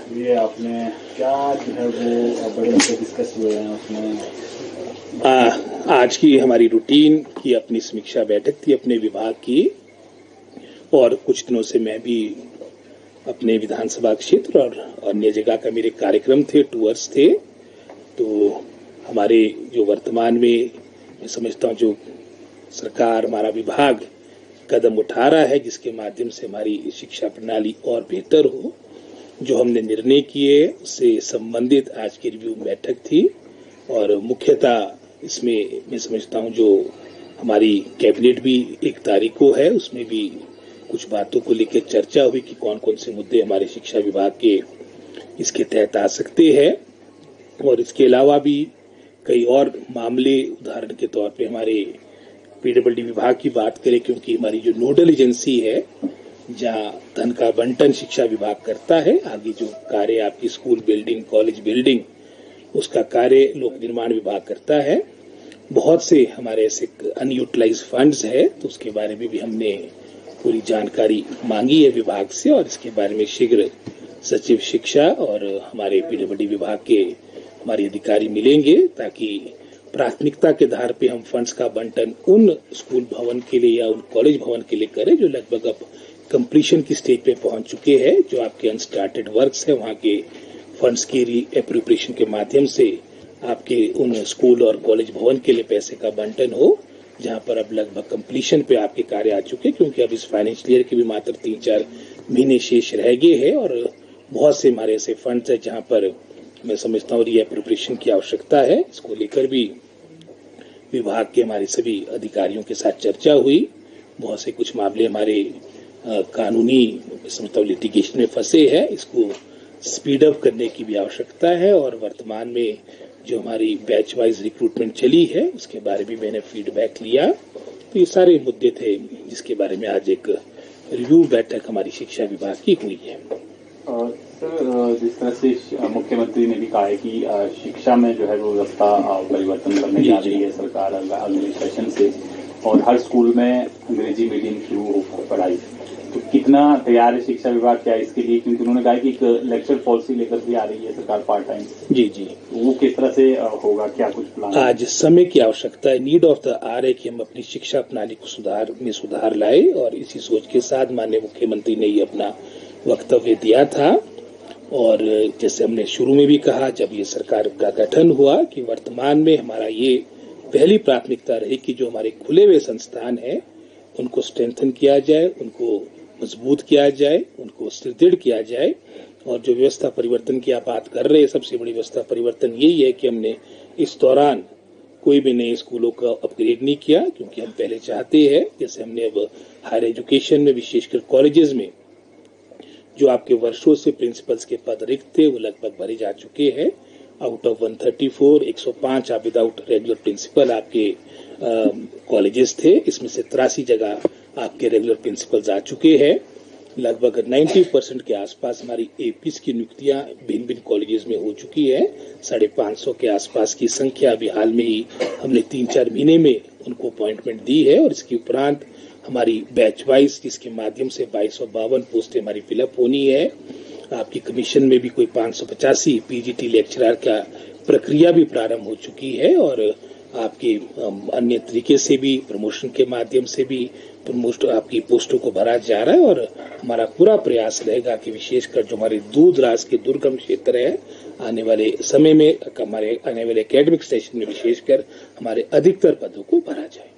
ये आपने क्या जो है वो बड़े मुद्दे डिस्कस हुए हैं उसमें? आज की हमारी रूटीन की अपनी समीक्षा बैठक थी अपने विभाग की, और कुछ दिनों से मैं भी अपने विधानसभा क्षेत्र और अन्य जगह का मेरे कार्यक्रम थे, टूर्स थे। तो हमारे जो वर्तमान में मैं समझता हूँ जो सरकार, हमारा विभाग कदम उठा रहा है जिसके माध्यम से हमारी शिक्षा प्रणाली और बेहतर हो, जो हमने निर्णय किए उससे संबंधित आज की रिव्यू बैठक थी। और मुख्यतः इसमें मैं समझता हूँ जो हमारी कैबिनेट भी 1 तारीख को है, उसमें भी कुछ बातों को लेकर चर्चा हुई कि कौन कौन से मुद्दे हमारे शिक्षा विभाग के इसके तहत आ सकते हैं। और इसके अलावा भी कई और मामले, उदाहरण के तौर पे हमारे पीडब्ल्यूडी विभाग की बात करें, क्योंकि हमारी जो नोडल एजेंसी है जहां धन का बंटन शिक्षा विभाग करता है, आगे जो कार्य आपकी स्कूल बिल्डिंग, कॉलेज बिल्डिंग, उसका कार्य लोक निर्माण विभाग करता है। बहुत से हमारे ऐसे अनयूटिलाइज फंड्स है, तो उसके बारे में भी हमने पूरी जानकारी मांगी है विभाग से, और इसके बारे में शीघ्र सचिव शिक्षा और हमारे पीडब्ल्यूडी विभाग के हमारे अधिकारी मिलेंगे, ताकि प्राथमिकता के आधार पे हम फंड्स का बंटन उन स्कूल भवन के लिए या उन कॉलेज भवन के लिए करें जो लगभग अब कंप्लीशन की स्टेज पे पहुंच चुके हैं। जो आपके अनस्टार्टेड वर्क्स है वहां के फंड्स की रीएप्रोप्रिएशन के माध्यम से आपके उन स्कूल और कॉलेज भवन के लिए पैसे का बंटन हो, जहां पर अब लगभग कंप्लीशन पे आपके कार्य आ चुके, क्योंकि अब इस फाइनेंशियल ईयर के भी मात्र 3-4 महीने शेष रह गए हैं। और बहुत से हमारे ऐसे फंड्स है जहां पर मैं समझता हूँ रीएप्रोप्रिएशन की आवश्यकता है। इसको लेकर भी विभाग के हमारे सभी अधिकारियों के साथ चर्चा हुई। बहुत से कुछ मामले हमारे कानूनी समझता हूँ लिटिगेशन में फंसे हैं, इसको स्पीड अप करने की भी आवश्यकता है। और वर्तमान में जो हमारी बैच वाइज रिक्रूटमेंट चली है उसके बारे में मैंने फीडबैक लिया। तो ये सारे मुद्दे थे जिसके बारे में आज एक रिव्यू बैठक हमारी शिक्षा विभाग की हुई है। सर, जिस तरह से मुख्यमंत्री ने भी कहा है कि शिक्षा में जो है वो व्यवस्था परिवर्तन करने जा रही है सरकार अगले सेशन से, और हर स्कूल में अंग्रेजी मीडियम शुरू हो पढ़ाई, तो कितना तैयार है शिक्षा विभाग क्या इसके लिए? क्योंकि उन्होंने कहा कि एक लेक्चर पॉलिसी लेकर भी आ रही है सरकार पार्ट टाइम। जी, वो किस तरह से होगा, क्या कुछ प्लान? आज समय की आवश्यकता है, नीड ऑफ द आवर है कि हम अपनी शिक्षा प्रणाली को सुधार लाए, और इसी सोच के साथ माननीय मुख्यमंत्री ने ये अपना वक्तव्य दिया था। और जैसे हमने शुरू में भी कहा, जब ये सरकार का गठन हुआ, कि वर्तमान में हमारा ये पहली प्राथमिकता रही कि जो हमारे खुले हुए संस्थान हैं उनको स्ट्रेंथन किया जाए, उनको मजबूत किया जाए, उनको सुदृढ़ किया जाए। और जो व्यवस्था परिवर्तन की आप बात कर रहे हैं, सबसे बड़ी व्यवस्था परिवर्तन यही है कि हमने इस दौरान कोई भी नए स्कूलों का अपग्रेड नहीं किया, क्योंकि हम पहले चाहते हैं, जैसे हमने अब हायर एजुकेशन में विशेषकर कॉलेजेस में जो आपके वर्षों से प्रिंसिपल्स के पद रिक्त थे वो लगभग भरे जा चुके हैं। आउट ऑफ 134, 105 आप विदाउट रेगुलर प्रिंसिपल आपके कॉलेजेस थे, इसमें से 83 जगह आपके रेगुलर प्रिंसिपल्स आ चुके हैं। लगभग 90% के आसपास हमारी एपीस की नियुक्तियां भिन्न भिन्न कॉलेजेस में हो चुकी है। 550 के आसपास की संख्या अभी हाल में ही हमने 3-4 महीने में उनको अपॉइंटमेंट दी है। और इसके उपरांत हमारी बैच वाइज जिसके माध्यम से 2252 पोस्टें हमारी फिलअप होनी है। आपकी कमीशन में भी कोई 585 पीजीटी लेक्चरर का प्रक्रिया भी प्रारंभ हो चुकी है। और आपके अन्य तरीके से भी प्रमोशन के माध्यम से भी आपकी पोस्टों को भरा जा रहा है। और हमारा पूरा प्रयास रहेगा कि विशेषकर जो हमारे दूर दराज के दुर्गम क्षेत्र है, आने वाले समय में हमारे आने वाले एकेडमिक सेशन में विशेषकर हमारे अधिकतर पदों को भरा जाए।